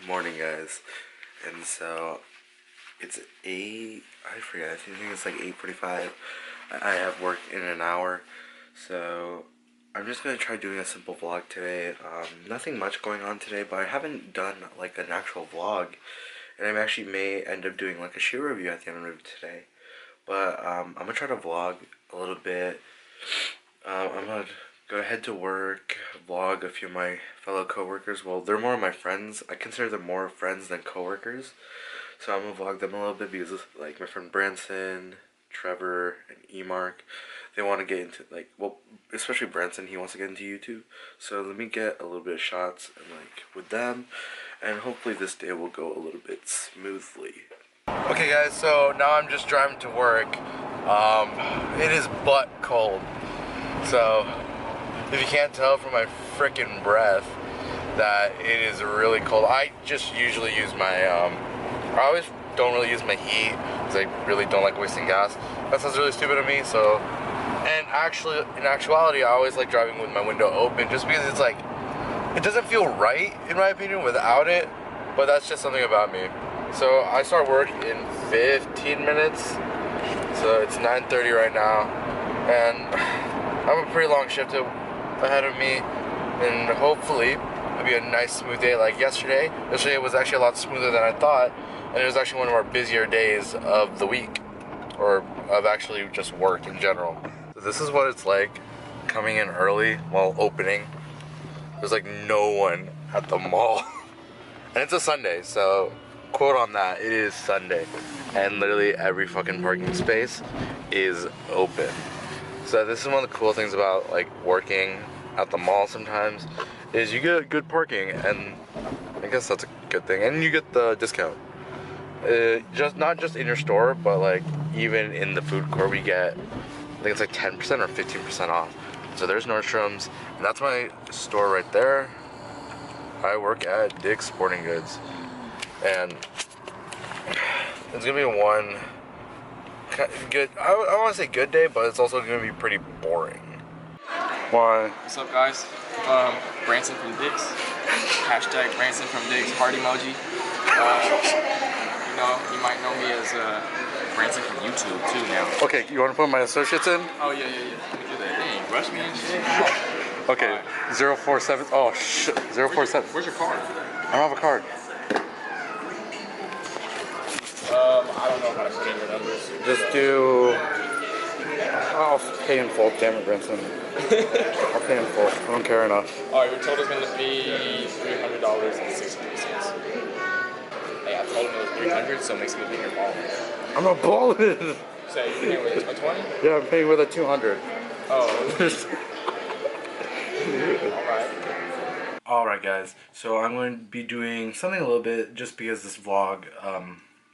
morning, guys. And so it's 8, I forget, I think it's like 8:45. I have work in an hour, so I'm just gonna try doing a simple vlog today. Nothing much going on today, but I haven't done like an actual vlog, and I actually may end up doing like a shoe review at the end of it today. But I'm gonna try to vlog a little bit. I'm gonna go ahead to work, vlog a few of my fellow coworkers. Well, they're more of my friends. I consider them more friends than coworkers. So I'm gonna vlog them a little bit because, like, my friend Branson, Trevor, and E-Mark, they want to get into, like, well, especially Branson, he wants to get into YouTube. So let me get a little bit of shots and, like, with them, and hopefully this day will go a little bit smoothly. Okay, guys, so now I'm just driving to work. It is butt cold. So if you can't tell from my freaking breath that it is really cold. I just usually use my, I always don't really use my heat because I really don't like wasting gas. That sounds really stupid of me, so, and actually, in actuality, I always like driving with my window open just because it's like, it doesn't feel right, in my opinion, without it, but that's just something about me. So I start work in 15 minutes, so it's 9:30 right now, and I have a pretty long shift ahead of me, and hopefully it'll be a nice smooth day like yesterday. Yesterday was actually a lot smoother than I thought, and it was actually one of our busier days of the week, or of actually just work in general. So this is what it's like coming in early while opening. There's like no one at the mall, and it's a Sunday, so quote on that, it is Sunday, and literally every fucking parking space is open. So this is one of the cool things about like working at the mall sometimes, is you get good parking, and I guess that's a good thing, and you get the discount. Just not just in your store, but like even in the food court we get, I think it's like 10% or 15% off. So there's Nordstrom's, and that's my store right there. I work at Dick's Sporting Goods, and it's gonna be one good, I want to say good day, but it's also gonna be pretty boring. Why? What's up, guys? Branson from Dick's. Hashtag Branson from Dick's. Heart emoji. You know, you might know me as Branson from YouTube too now. Okay, you want to put my associates in? Oh yeah. Let me do that. Dang, rush me and shit. Okay, right. 047. Oh shit, 047. Where's your card? I don't have a card. I don't know how to put in your numbers. Just do. I'll pay in full. Damn it, Branson. I'll pay in full. I don't care enough. Alright, your total's gonna be $300.63. Hey, I told him it was 300, so it makes me think you're balling. I'm not balling. So you're paying with a 20? Yeah, I'm paying with a 200. Oh. Alright, guys. So I'm going to be doing something a little bit, just because this vlog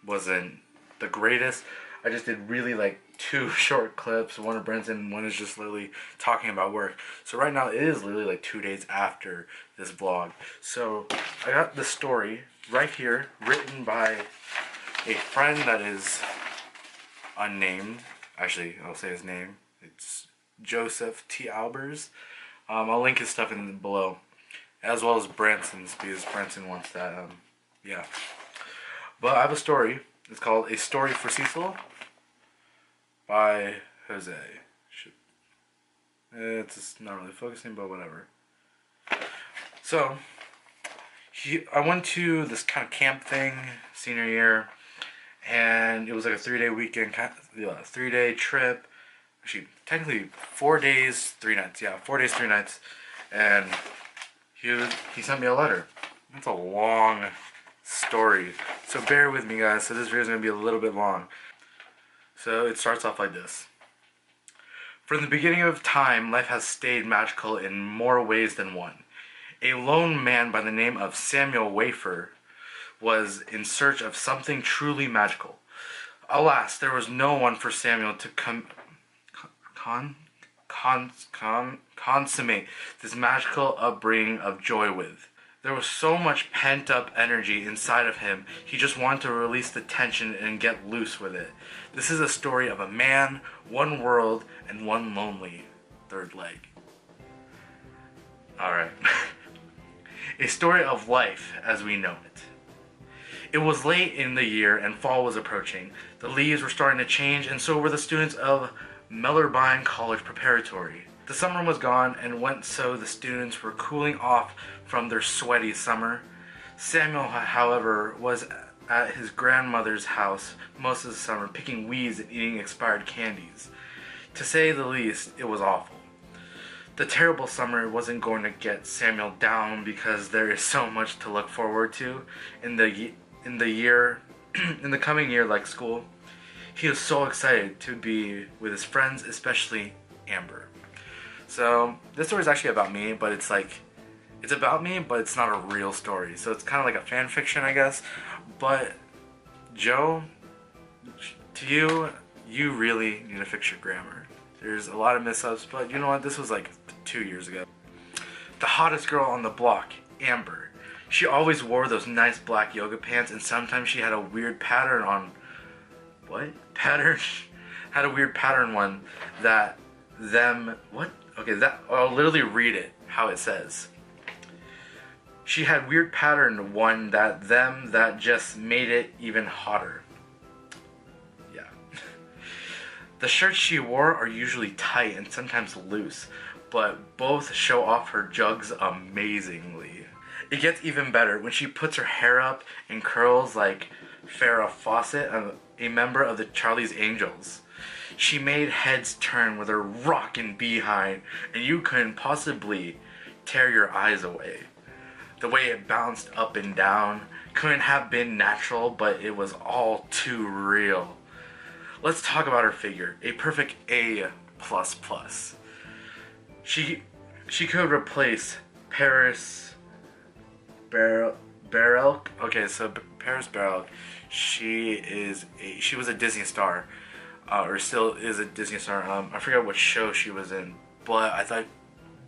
wasn't the greatest. I just did really like 2 short clips. One of Branson, one is just literally talking about work. So right now it is literally like 2 days after this vlog. So I got the story right here, written by a friend that is unnamed. Actually, I'll say his name. It's Joseph T. Albers. I'll link his stuff in below, as well as Branson's, because Branson wants that. Yeah. But I have a story. It's called A Story for Cecil by Jose. It's just not really focusing, but whatever. So, I went to this kind of camp thing senior year, and it was like a 3-day weekend, 3-day trip. Actually, technically 4 days, 3 nights. Yeah, 4 days, 3 nights. And he sent me a letter. That's a long story, so bear with me, guys. So this video is going to be a little bit long. So it starts off like this. From the beginning of time, life has stayed magical in more ways than one. A lone man by the name of Samuel Wafer was in search of something truly magical. Alas, there was no one for Samuel to consummate this magical upbringing of joy with. There was so much pent-up energy inside of him, he just wanted to release the tension and get loose with it. This is a story of a man, one world, and one lonely third leg. Alright. A story of life as we know it. It was late in the year and fall was approaching. The leaves were starting to change, and so were the students of Mellerbine College Preparatory. The summer was gone and went, so the students were cooling off from their sweaty summer. Samuel, however, was at his grandmother's house most of the summer, picking weeds and eating expired candies. To say the least, it was awful. The terrible summer wasn't going to get Samuel down because there is so much to look forward to in the coming year, like school. He was so excited to be with his friends, especially Amber. So this story is actually about me, but it's about me, but it's not a real story. So it's kind of like a fan fiction, I guess. But Joe, to you really need to fix your grammar. There's a lot of mess-ups, but you know what? This was like 2 years ago. The hottest girl on the block, Amber. She always wore those nice black yoga pants, and sometimes she had a weird pattern on... What? Pattern? Had a weird pattern one that them... What? Okay, I'll literally read it, how it says. She had weird pattern one that just made it even hotter. Yeah. The shirts she wore are usually tight and sometimes loose, but both show off her jugs amazingly. It gets even better when she puts her hair up in curls like Farrah Fawcett, a member of the Charlie's Angels. She made heads turn with her rockin' behind, and you couldn't possibly tear your eyes away. The way it bounced up and down couldn't have been natural, but it was all too real. Let's talk about her figure. A perfect A++. She could replace Paris Barrel. Okay, so Paris Barrel. She was a Disney star, or still is a Disney star. I forget what show she was in, but I thought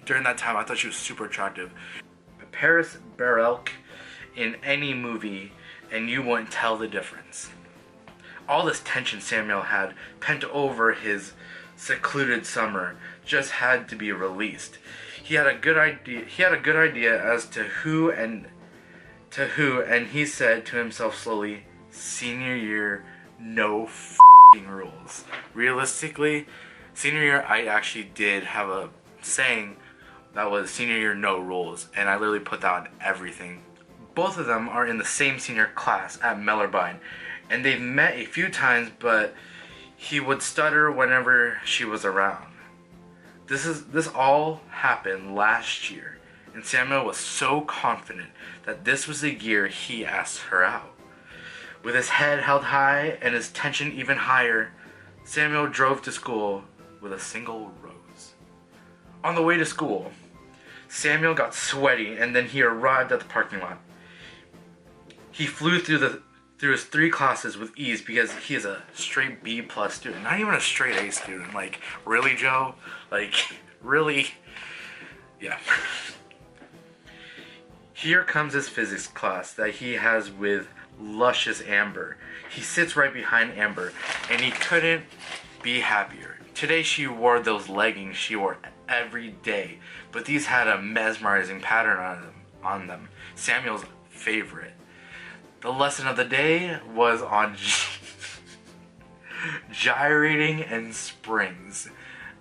during that time she was super attractive. Paris Barrel in any movie, and you wouldn't tell the difference. All this tension Samuel had pent over his secluded summer just had to be released. He had a good idea as to who, and he said to himself slowly, "Senior year, no f***ing rules." Realistically, senior year, I actually did have a saying that was senior year, no rules, and I literally put that on everything. Both of them are in the same senior class at Mellerbine, and they've met a few times, but he would stutter whenever she was around. This all happened last year, and Samuel was so confident that this was the year he asked her out. With his head held high and his tension even higher, Samuel drove to school with a single rose. On the way to school, Samuel got sweaty, and then he arrived at the parking lot. He flew through his 3 classes with ease because he is a straight B+ student, not even a straight A student. Like, really, Joe? Like, really? Yeah. Here comes his physics class that he has with luscious Amber. He sits right behind Amber, and he couldn't be happier. Today she wore those leggings she wore every day, but these had a mesmerizing pattern on them. Samuel's favorite. The lesson of the day was on gyrating and springs.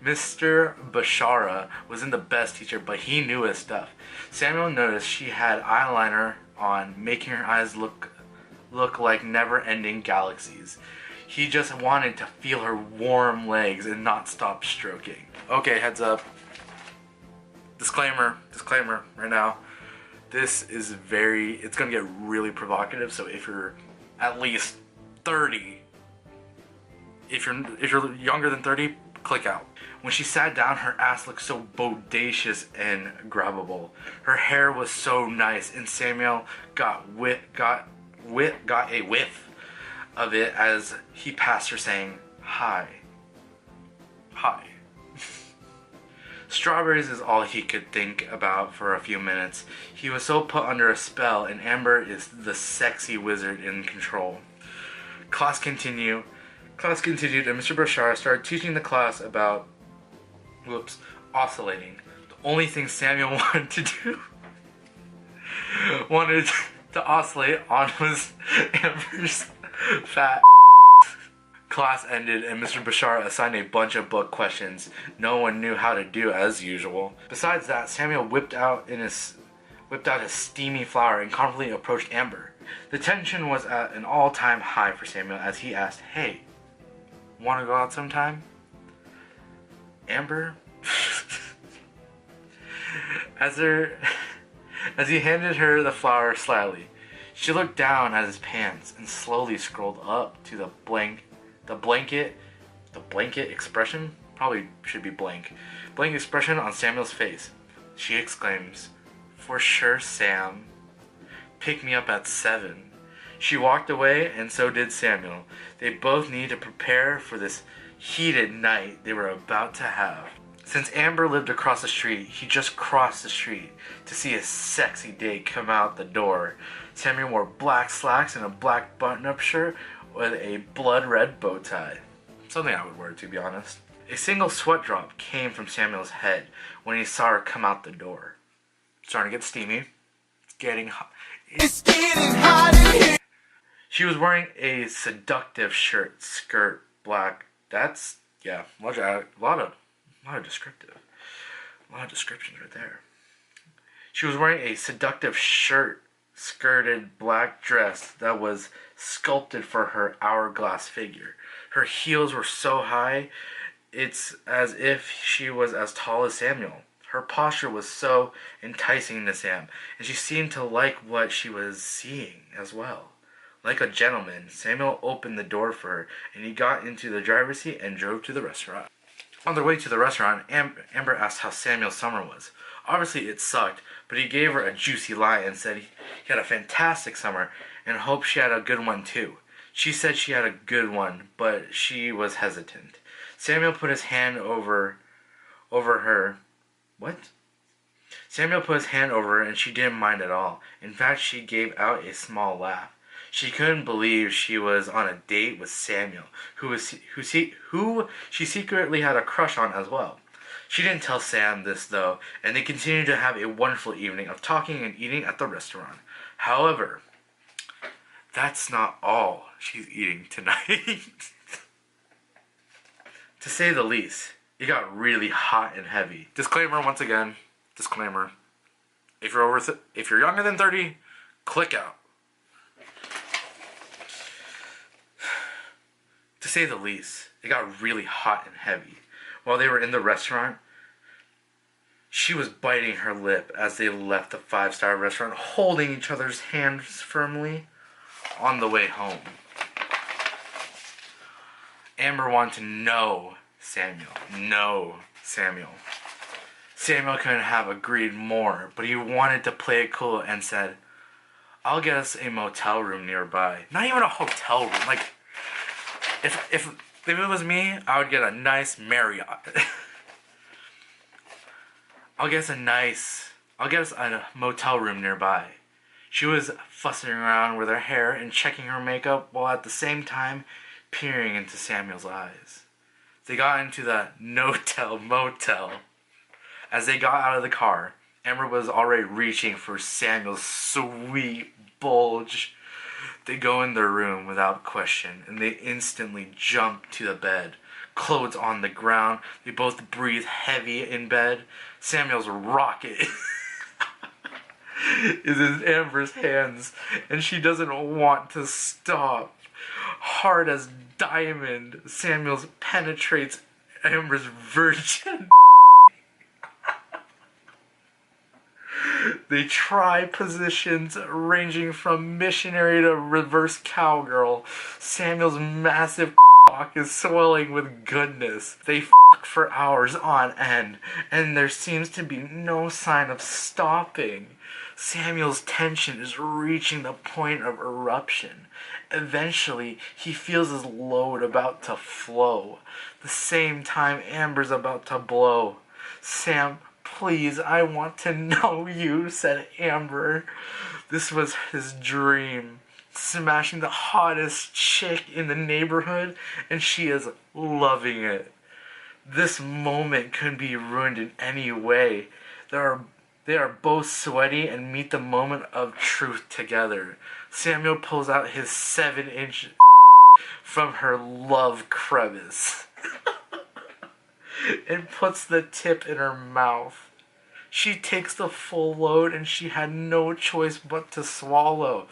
Mr. Bashara wasn't the best teacher, but he knew his stuff. Samuel noticed she had eyeliner on, making her eyes look like never-ending galaxies. He just wanted to feel her warm legs and not stop stroking. Okay, heads up. Disclaimer right now. This is it's gonna get really provocative, so if you're at least 30, if you're younger than 30, click out. When she sat down, her ass looked so bodacious and grabbable. Her hair was so nice, and Samuel got a whiff of it as he passed her, saying, "Hi." Strawberries is all he could think about for a few minutes. He was so put under a spell, and Amber is the sexy wizard in control. Class continued, and Mr. Bashar started teaching the class about oscillating. The only thing Samuel wanted to do to oscillate on was Amber's fat. Class ended and Mr. Bashar assigned a bunch of book questions no one knew how to do as usual. Besides that, Samuel whipped out his steamy flower and confidently approached Amber. The tension was at an all-time high for Samuel as he asked, "Hey, wanna go out sometime?" Amber, as he handed her the flower slyly, she looked down at his pants and slowly scrolled up to the blanket expression, probably should be blank expression on Samuel's face. She exclaims, "For sure, Sam. Pick me up at 7. She walked away, and so did Samuel. They both needed to prepare for this heated night they were about to have. Since Amber lived across the street, he just crossed the street to see a sexy date come out the door. Samuel wore black slacks and a black button-up shirt with a blood-red bow tie. Something I would wear, to be honest. A single sweat drop came from Samuel's head when he saw her come out the door. Starting to get steamy. It's getting hot. It's getting hot in here. She was wearing a seductive skirt, black. That's, yeah, a lot of descriptive. A lot of descriptions right there. She was wearing a seductive skirted black dress that was sculpted for her hourglass figure. Her heels were so high, it's as if she was as tall as Samuel. Her posture was so enticing to Sam, and she seemed to like what she was seeing as well. Like a gentleman, Samuel opened the door for her, and he got into the driver's seat and drove to the restaurant. On their way to the restaurant, Amber asked how Samuel's summer was. Obviously it sucked, but he gave her a juicy lie and said he had a fantastic summer and hoped she had a good one too. She said she had a good one, but she was hesitant. Samuel put his hand over her. What? Samuel put his hand over her and she didn't mind at all. In fact, she gave out a small laugh. She couldn't believe she was on a date with Samuel, who she secretly had a crush on as well. She didn't tell Sam this though, and they continued to have a wonderful evening of talking and eating at the restaurant. However, that's not all she's eating tonight. To say the least, it got really hot and heavy. Disclaimer once again, disclaimer. If you're younger than 30, click out. To say the least, it got really hot and heavy. While they were in the restaurant, she was biting her lip as they left the 5-star restaurant, holding each other's hands firmly on the way home. Amber wanted to know Samuel. Samuel couldn't have agreed more, but he wanted to play it cool and said, "I'll get us a motel room nearby." Not even a hotel room, like, If it was me, I would get a nice Marriott. I'll get us a motel room nearby. She was fussing around with her hair and checking her makeup while at the same time peering into Samuel's eyes. They got into the no-tell motel. As they got out of the car, Amber was already reaching for Samuel's sweet bulge. They go in their room without question, and they instantly jump to the bed. Clothes on the ground, they both breathe heavy in bed. Samuel's rocket is in Amber's hands, and she doesn't want to stop. Hard as diamond, Samuel's penetrates Amber's virgin. They try positions ranging from missionary to reverse cowgirl. Samuel's massive cock is swelling with goodness. They fuck for hours on end, and there seems to be no sign of stopping. Samuel's tension is reaching the point of eruption. Eventually, he feels his load about to flow. The same time Amber's about to blow. "Sam, please, I want to know you," said Amber. This was his dream. Smashing the hottest chick in the neighborhood, and she is loving it. This moment couldn't be ruined in any way. There are They are both sweaty and meet the moment of truth together. Samuel pulls out his 7-inch from her love crevice and puts the tip in her mouth. She takes the full load and she had no choice but to swallow.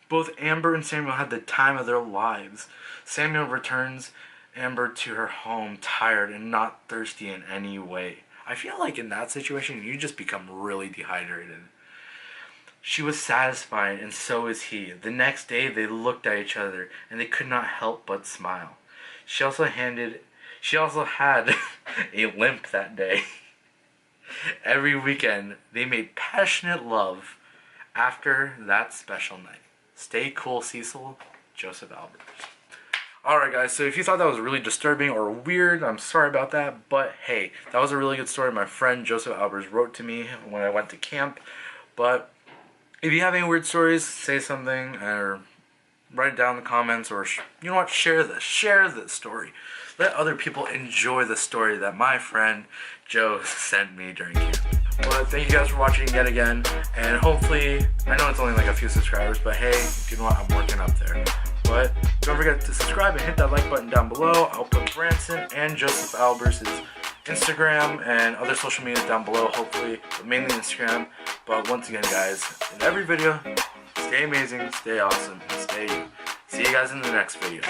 Both Amber and Samuel had the time of their lives. Samuel returns Amber to her home tired and not thirsty in any way. I feel like in that situation, you just become really dehydrated. She was satisfied, and so was he. The next day, they looked at each other, and they could not help but smile. She also had a limp that day. Every weekend, they made passionate love after that special night. Stay cool, Cecil. Joseph Albers. Alright guys, so if you thought that was really disturbing or weird, I'm sorry about that, but hey, that was a really good story my friend Joseph Albers wrote to me when I went to camp. But if you have any weird stories, say something, or write it down in the comments, or you know what, share this story. Let other people enjoy the story that my friend Joe sent me during camp. But thank you guys for watching yet again, and hopefully, I know it's only like a few subscribers, but hey, you know what, I'm working up there. But don't forget to subscribe and hit that like button down below. I'll put Branson and Joseph Albers' Instagram and other social media down below, hopefully, but mainly Instagram. But once again, guys, in every video, stay amazing, stay awesome, and stay you. See you guys in the next video.